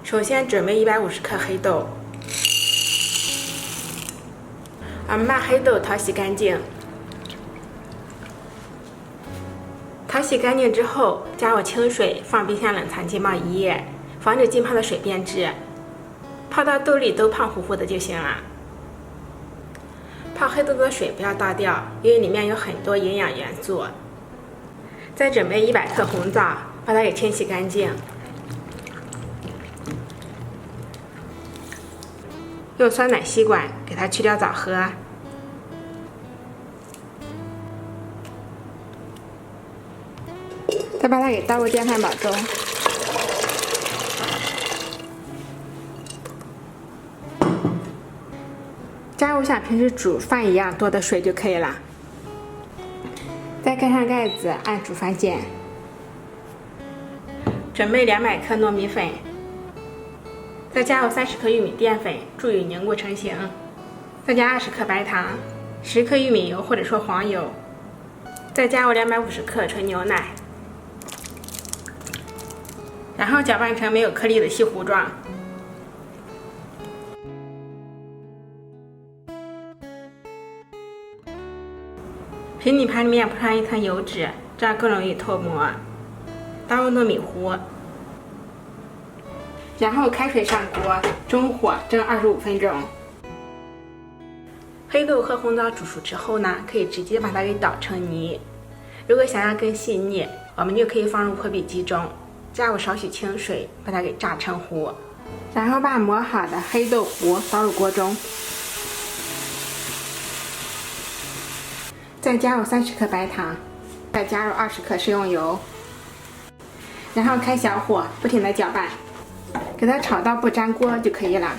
首先准备150克黑豆，我们把黑豆淘洗干净。淘洗干净之后，加入清水，放冰箱冷藏浸泡1夜，防止浸泡的水变质。泡到豆里都胖乎乎的就行了。泡黑豆的水不要倒掉，因为里面有很多营养元素。再准备100克红枣，把它给清洗干净。用酸奶吸管给它去掉枣核。再把它给倒入电饭煲中。加入像平时煮饭一样多的水就可以了。再盖上盖子，按煮饭键。准备200克糯米粉，再加入30克玉米淀粉，注意凝固成型。再加20克白糖，10克玉米油或者说黄油，再加入250克纯牛奶，然后搅拌成没有颗粒的稀糊状。平底盘里面铺上一层油脂，这样更容易脱模。倒入糯米糊，然后开水上锅，中火蒸25分钟。黑豆和红枣煮熟之后呢，可以直接把它给捣成泥。如果想要更细腻，我们就可以放入破壁机中，加入少许清水，把它给炸成糊。然后把磨好的黑豆糊倒入锅中。再加入30克白糖，再加入20克食用油，然后开小火不停地搅拌，给它炒到不粘锅就可以了。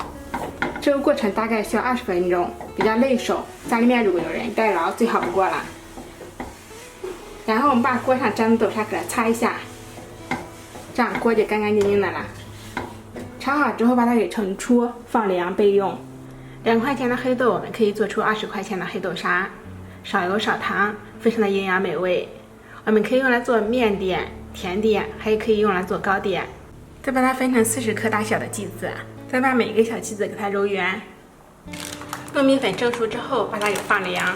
这个过程大概需要20分钟，比较累手，家里面如果有人代劳最好不过了。然后我们把锅上沾的豆沙给它擦一下，这样锅就干干净净的了。炒好之后把它给盛出，放凉备用。2块钱的黑豆我们可以做出20块钱的黑豆沙。少油少糖，非常的营养美味。我们可以用来做面点、甜点，还可以用来做糕点。再把它分成40克大小的剂子，再把每一个小剂子给它揉圆。糯米粉蒸熟之后，把它给放凉。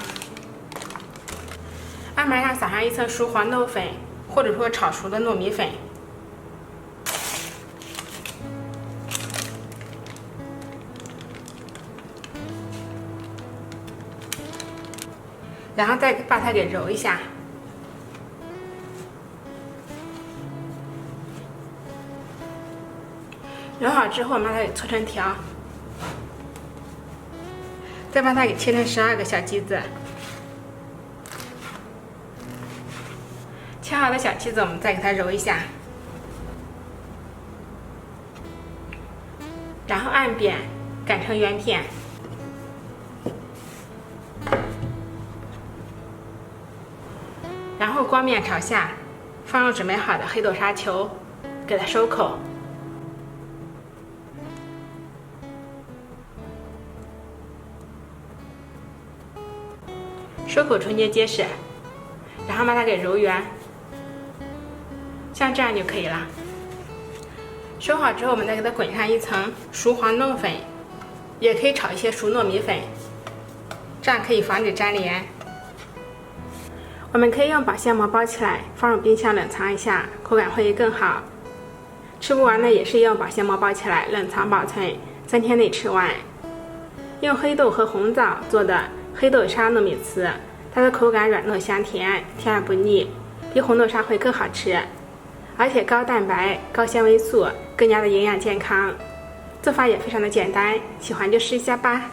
案板上撒上一层熟黄豆粉，或者说炒熟的糯米粉。然后再把它给揉一下，揉好之后，把它给搓成条，再把它给切成12个小剂子。切好的小剂子，我们再给它揉一下，然后按扁擀成圆片。然后光面朝下，放入准备好的黑豆沙球，给它收口。收口纯洁结实，然后把它给揉圆，像这样就可以了。收好之后，我们再给它滚上一层熟黄豆粉，也可以炒一些熟糯米粉，这样可以防止粘连。我们可以用保鲜膜包起来，放入冰箱冷藏一下，口感会更好。吃不完的也是用保鲜膜包起来，冷藏保存，3天内吃完。用黑豆和红枣做的黑豆沙糯米糍，它的口感软糯香甜，甜而不腻，比红豆沙会更好吃，而且高蛋白、高纤维素，更加的营养健康。做法也非常的简单，喜欢就试一下吧。